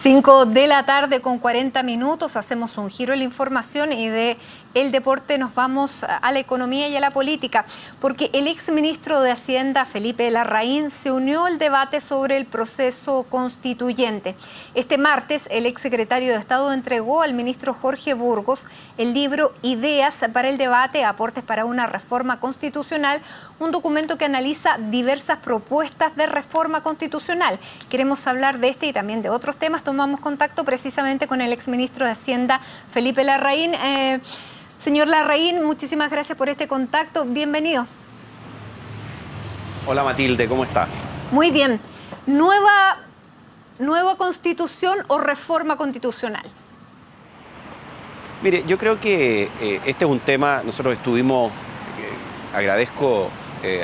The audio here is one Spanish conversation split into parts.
5 de la tarde con 40 minutos, hacemos un giro en la información y de el deporte nos vamos a la economía y a la política, porque el exministro de Hacienda, Felipe Larraín, se unió al debate sobre el proceso constituyente. Este martes, el exsecretario de Estado entregó al ministro Jorge Burgos el libro Ideas para el debate, aportes para una reforma constitucional, un documento que analiza diversas propuestas de reforma constitucional. Queremos hablar de este y también de otros temas. Tomamos contacto precisamente con el exministro de Hacienda, Felipe Larraín. Señor Larraín, muchísimas gracias por este contacto. Bienvenido. Hola Matilde, ¿cómo está? Muy bien. ¿Nueva constitución o reforma constitucional? Mire, yo creo que este es un tema, nosotros estuvimos,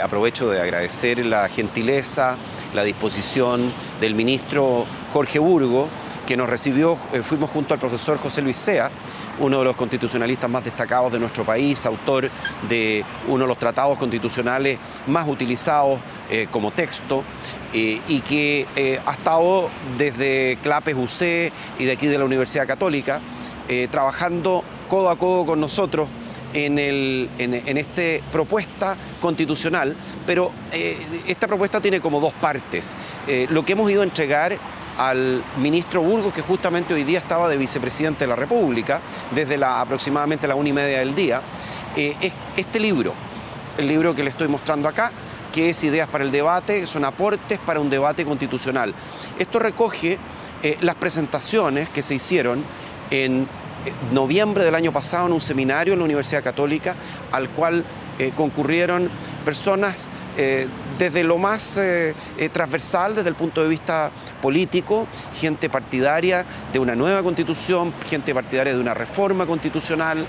aprovecho de agradecer la gentileza, la disposición del ministro Jorge Burgos, que nos recibió. Fuimos junto al profesor José Luis Sea, uno de los constitucionalistas más destacados de nuestro país, autor de uno de los tratados constitucionales más utilizados como texto, y que ha estado desde CLAPES UC y de aquí de la Universidad Católica, trabajando codo a codo con nosotros en esta propuesta constitucional, pero esta propuesta tiene como dos partes. Lo que hemos ido a entregar al ministro Burgos, que justamente hoy día estaba de vicepresidente de la República, desde aproximadamente la 1:30 del día, es este libro, el libro que le estoy mostrando acá, que es Ideas para el debate, que son aportes para un debate constitucional. Esto recoge las presentaciones que se hicieron en noviembre del año pasado en un seminario en la Universidad Católica, al cual concurrieron personas desde lo más transversal, desde el punto de vista político, gente partidaria de una nueva constitución, gente partidaria de una reforma constitucional,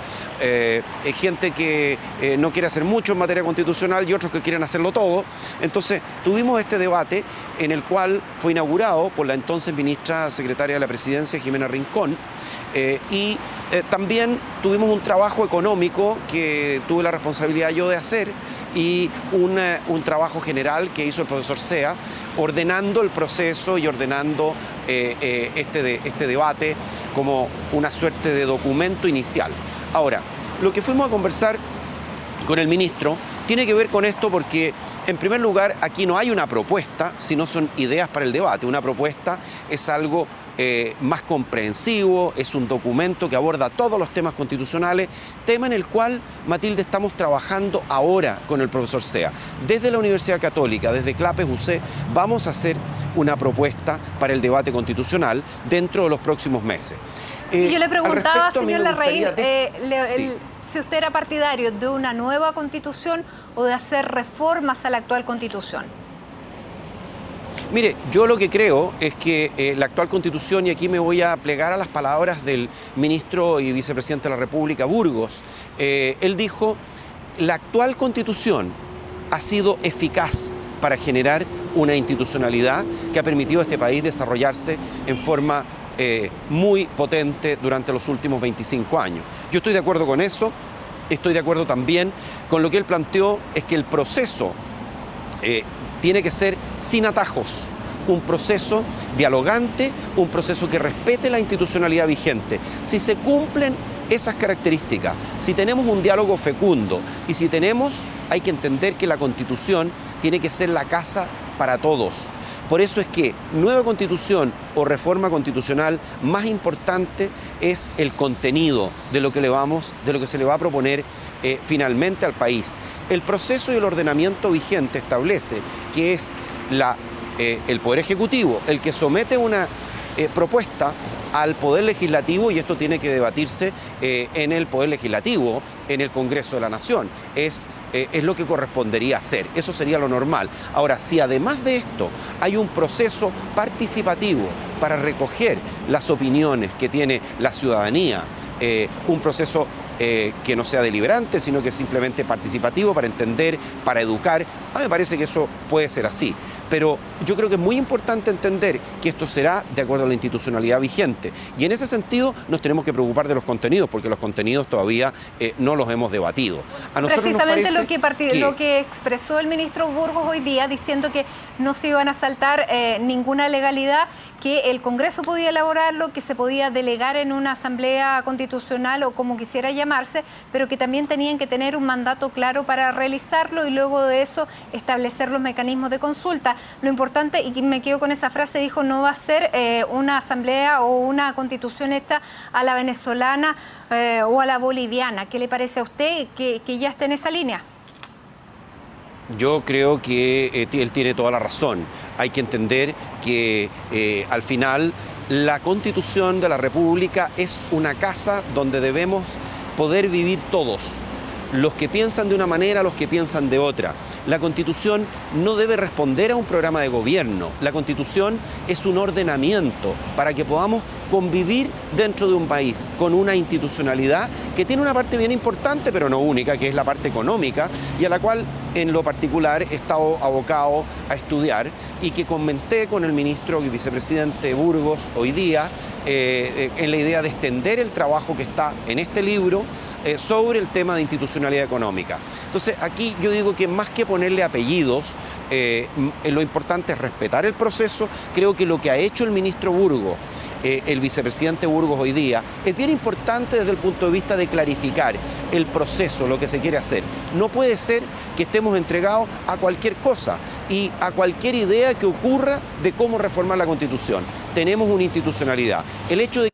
gente que no quiere hacer mucho en materia constitucional y otros que quieren hacerlo todo. Entonces tuvimos este debate en el cual fue inaugurado por la entonces ministra secretaria de la Presidencia, Jimena Rincón, y también tuvimos un trabajo económico que tuve la responsabilidad yo de hacer, y un trabajo general que hizo el profesor Sea, ordenando el proceso y ordenando este debate como una suerte de documento inicial. Ahora, lo que fuimos a conversar con el ministro tiene que ver con esto porque, en primer lugar, aquí no hay una propuesta, sino son ideas para el debate. Una propuesta es algo más comprensivo, es un documento que aborda todos los temas constitucionales, tema en el cual, Matilde, estamos trabajando ahora con el profesor Sea. Desde la Universidad Católica, desde CLAPES UC, vamos a hacer una propuesta para el debate constitucional dentro de los próximos meses. Y yo le preguntaba, señor Larraín, sí, si usted era partidario de una nueva constitución o de hacer reformas a la actual constitución. Mire, yo lo que creo es que la actual constitución, y aquí me voy a plegar a las palabras del ministro y vicepresidente de la República, Burgos, él dijo: la actual constitución ha sido eficaz para generar una institucionalidad que ha permitido a este país desarrollarse en forma muy potente durante los últimos 25 años. Yo estoy de acuerdo con eso, estoy de acuerdo también con lo que él planteó, es que el proceso tiene que ser sin atajos, un proceso dialogante, un proceso que respete la institucionalidad vigente. Si se cumplen esas características, si tenemos un diálogo fecundo y si hay que entender que la Constitución tiene que ser la casa para todos. Por eso es que nueva constitución o reforma constitucional, más importante es el contenido de lo que se le va a proponer finalmente al país. El proceso y el ordenamiento vigente establece que es el Poder Ejecutivo el que somete una propuesta al Poder Legislativo, y esto tiene que debatirse en el Poder Legislativo, en el Congreso de la Nación. Es lo que correspondería hacer, eso sería lo normal. Ahora, si además de esto hay un proceso participativo para recoger las opiniones que tiene la ciudadanía, un proceso que no sea deliberante, sino que simplemente participativo, para entender, para educar, a mí me parece que eso puede ser así. Pero yo creo que es muy importante entender que esto será de acuerdo a la institucionalidad vigente. Y en ese sentido nos tenemos que preocupar de los contenidos, porque los contenidos todavía no los hemos debatido. A nosotros precisamente nos parece lo que expresó el ministro Burgos hoy día, diciendo que no se iban a saltar ninguna legalidad, que el Congreso podía elaborarlo, que se podía delegar en una asamblea constitucional o como quisiera llamarse, pero que también tenían que tener un mandato claro para realizarlo y luego de eso establecer los mecanismos de consulta. Lo importante, y me quedo con esa frase, dijo, no va a ser una asamblea o una constitución hecha a la venezolana o a la boliviana. ¿Qué le parece a usted que ya esté en esa línea? Yo creo que él tiene toda la razón. Hay que entender que al final la Constitución de la República es una casa donde debemos poder vivir todos. Los que piensan de una manera, los que piensan de otra. La Constitución no debe responder a un programa de gobierno. La Constitución es un ordenamiento para que podamos convivir dentro de un país con una institucionalidad que tiene una parte bien importante, pero no única, que es la parte económica, y a la cual en lo particular he estado abocado a estudiar y que comenté con el ministro y vicepresidente Burgos hoy día en la idea de extender el trabajo que está en este libro sobre el tema de institucionalidad económica. Entonces aquí yo digo que más que ponerle apellidos, lo importante es respetar el proceso. Creo que lo que ha hecho el ministro Burgos, el vicepresidente Burgos hoy día, es bien importante desde el punto de vista de clarificar el proceso, lo que se quiere hacer. No puede ser que estemos entregados a cualquier cosa y a cualquier idea que ocurra de cómo reformar la Constitución. Tenemos una institucionalidad. El hecho de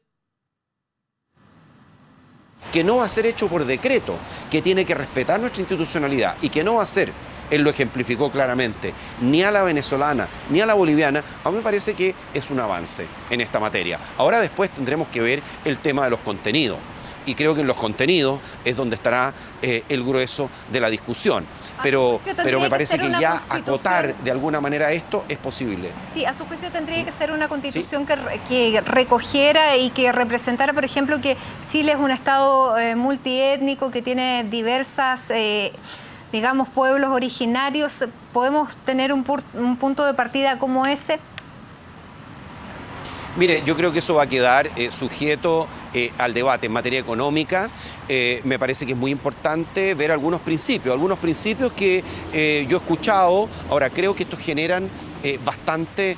que no va a ser hecho por decreto, que tiene que respetar nuestra institucionalidad y que no va a ser, él lo ejemplificó claramente, ni a la venezolana ni a la boliviana, a mí me parece que es un avance en esta materia. Ahora después tendremos que ver el tema de los contenidos. Y creo que en los contenidos es donde estará el grueso de la discusión. Pero me parece que ya acotar de alguna manera esto es posible. Sí, a su juicio tendría que ser una constitución, ¿sí?, que recogiera y que representara, por ejemplo, que Chile es un estado multiétnico, que tiene diversas, digamos, pueblos originarios. ¿Podemos tener un punto de partida como ese? Mire, yo creo que eso va a quedar sujeto al debate en materia económica. Me parece que es muy importante ver algunos principios que yo he escuchado. Ahora, creo que estos generan bastante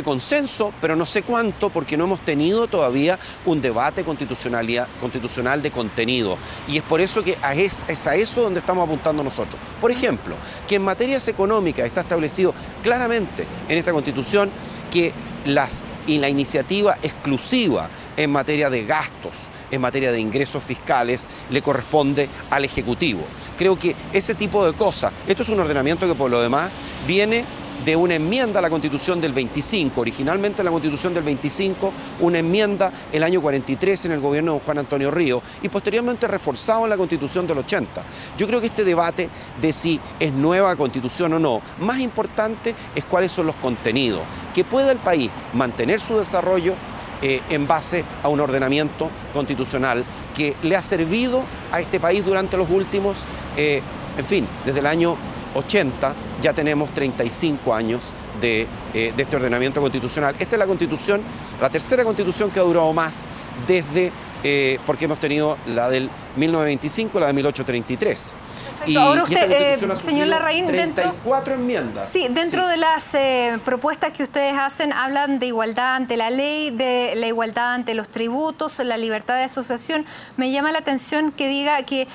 consenso, pero no sé cuánto, porque no hemos tenido todavía un debate constitucional de contenido. Y es por eso que es a eso donde estamos apuntando nosotros. Por ejemplo, que en materias económicas está establecido claramente en esta Constitución que la iniciativa exclusiva en materia de gastos, en materia de ingresos fiscales, le corresponde al Ejecutivo. Creo que ese tipo de cosas, esto es un ordenamiento que por lo demás viene de una enmienda a la Constitución del 25, originalmente la Constitución del 25, una enmienda el año 43 en el gobierno de Juan Antonio Ríos y posteriormente reforzado en la Constitución del 80. Yo creo que este debate de si es nueva Constitución o no, más importante es cuáles son los contenidos, que pueda el país mantener su desarrollo en base a un ordenamiento constitucional que le ha servido a este país durante los últimos, desde el año 80 ya tenemos 35 años de este ordenamiento constitucional. Esta es la Constitución, la tercera Constitución que ha durado más desde, porque hemos tenido la del 1925, la de 1833. Perfecto. Ahora usted, señor Larraín, 34 enmiendas. Sí, dentro de las propuestas que ustedes hacen, hablan de igualdad ante la ley, de la igualdad ante los tributos, la libertad de asociación. Me llama la atención que diga que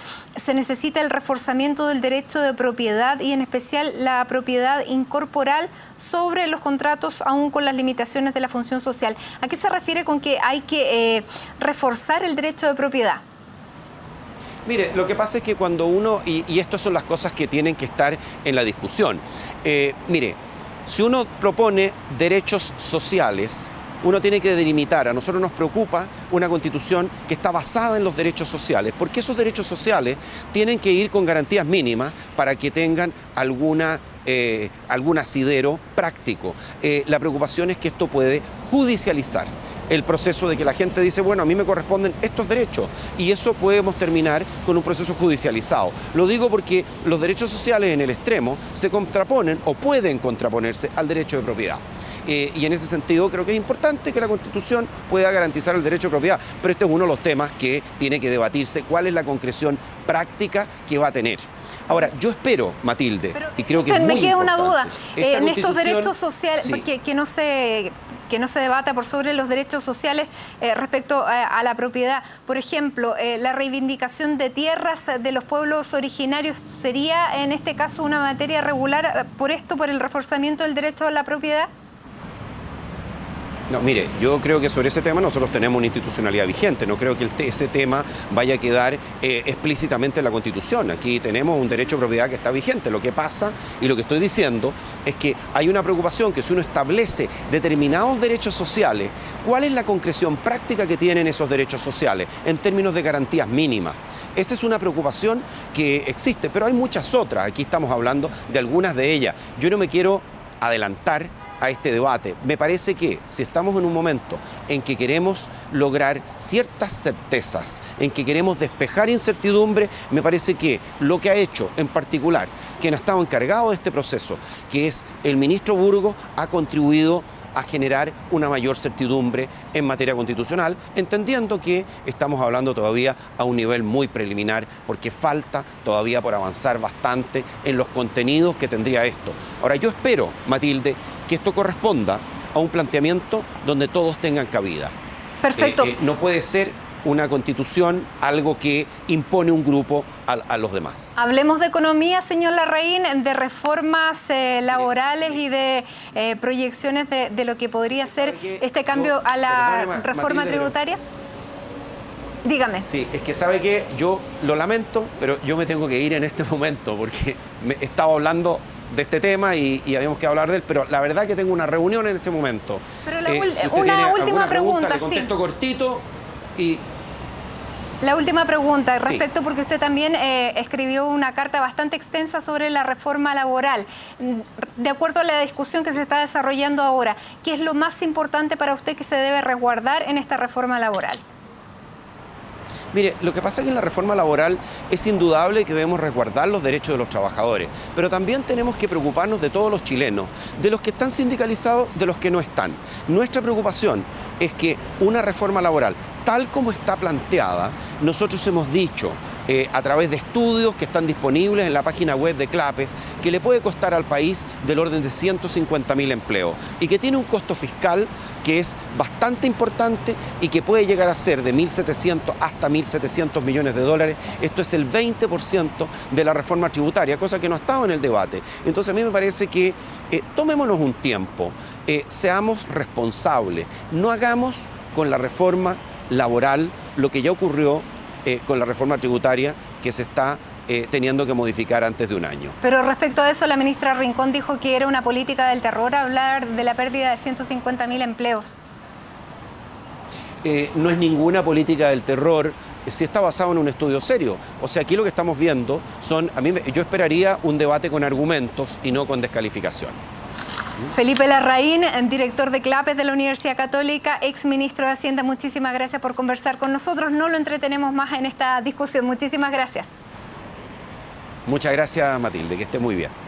se necesita el reforzamiento del derecho de propiedad y en especial la propiedad incorporal sobre los contratos, aún con las limitaciones de la función social. ¿A qué se refiere con que hay que reforzar el derecho de propiedad? Mire, lo que pasa es que cuando uno, y estas son las cosas que tienen que estar en la discusión, mire, si uno propone derechos sociales, uno tiene que delimitar. A nosotros nos preocupa una Constitución que está basada en los derechos sociales, porque esos derechos sociales tienen que ir con garantías mínimas para que tengan algún asidero práctico. La preocupación es que esto puede judicializar el proceso de que la gente dice, bueno, a mí me corresponden estos derechos, y eso podemos terminar con un proceso judicializado. Lo digo porque los derechos sociales en el extremo se contraponen o pueden contraponerse al derecho de propiedad. Y en ese sentido creo que es importante que la Constitución pueda garantizar el derecho de propiedad, pero este es uno de los temas que tiene que debatirse, cuál es la concreción práctica que va a tener. Ahora, yo espero, Matilde, pero, y creo que es muy me queda una duda, en estos derechos sociales, sí, que no se debata por sobre los derechos sociales respecto a la propiedad. Por ejemplo, la reivindicación de tierras de los pueblos originarios, ¿sería en este caso una materia regular por el reforzamiento del derecho a la propiedad? No, mire, yo creo que sobre ese tema nosotros tenemos una institucionalidad vigente, no creo que ese tema vaya a quedar explícitamente en la Constitución. Aquí tenemos un derecho de propiedad que está vigente. Lo que pasa, y lo que estoy diciendo, es que hay una preocupación que si uno establece determinados derechos sociales, ¿cuál es la concreción práctica que tienen esos derechos sociales en términos de garantías mínimas? Esa es una preocupación que existe, pero hay muchas otras. Aquí estamos hablando de algunas de ellas. Yo no me quiero adelantar a este debate. Me parece que si estamos en un momento en que queremos lograr ciertas certezas, en que queremos despejar incertidumbre, me parece que lo que ha hecho en particular quien ha estado encargado de este proceso, que es el ministro Burgos, ha contribuido a generar una mayor certidumbre en materia constitucional, entendiendo que estamos hablando todavía a un nivel muy preliminar, porque falta todavía por avanzar bastante en los contenidos que tendría esto. Ahora, yo espero, Matilde, que esto corresponda a un planteamiento donde todos tengan cabida. Perfecto. No puede ser una constitución algo que impone un grupo a los demás. Hablemos de economía, señor Larraín, de reformas laborales y de proyecciones de lo que podría ser este cambio a la reforma Matilde, tributaria. Dígame. Sí, es que sabe que yo lo lamento, pero yo me tengo que ir en este momento porque he estado hablando de este tema y habíamos que hablar de él, pero la verdad que tengo una reunión en este momento. Pero si una última pregunta, le contesto cortito y... La última pregunta, respecto, sí, porque usted también escribió una carta bastante extensa sobre la reforma laboral. De acuerdo a la discusión que se está desarrollando ahora, ¿qué es lo más importante para usted que se debe resguardar en esta reforma laboral? Mire, lo que pasa es que en la reforma laboral es indudable que debemos resguardar los derechos de los trabajadores, pero también tenemos que preocuparnos de todos los chilenos, de los que están sindicalizados, de los que no están. Nuestra preocupación es que una reforma laboral, tal como está planteada, nosotros hemos dicho a través de estudios que están disponibles en la página web de CLAPES, que le puede costar al país del orden de 150.000 empleos y que tiene un costo fiscal que es bastante importante y que puede llegar a ser de 1.700 hasta 1.700 millones de dólares. Esto es el 20% de la reforma tributaria, cosa que no ha estado en el debate. Entonces a mí me parece que tomémonos un tiempo, seamos responsables, no hagamos con la reforma laboral lo que ya ocurrió con la reforma tributaria que se está teniendo que modificar antes de un año. Pero respecto a eso, la ministra Rincón dijo que era una política del terror hablar de la pérdida de 150.000 empleos. No es ninguna política del terror, si está basado en un estudio serio. O sea, aquí lo que estamos viendo son, yo esperaría un debate con argumentos y no con descalificación. Felipe Larraín, director de CLAPES de la Universidad Católica, ex ministro de Hacienda, muchísimas gracias por conversar con nosotros. No lo entretenemos más en esta discusión. Muchísimas gracias. Muchas gracias, Matilde, que esté muy bien.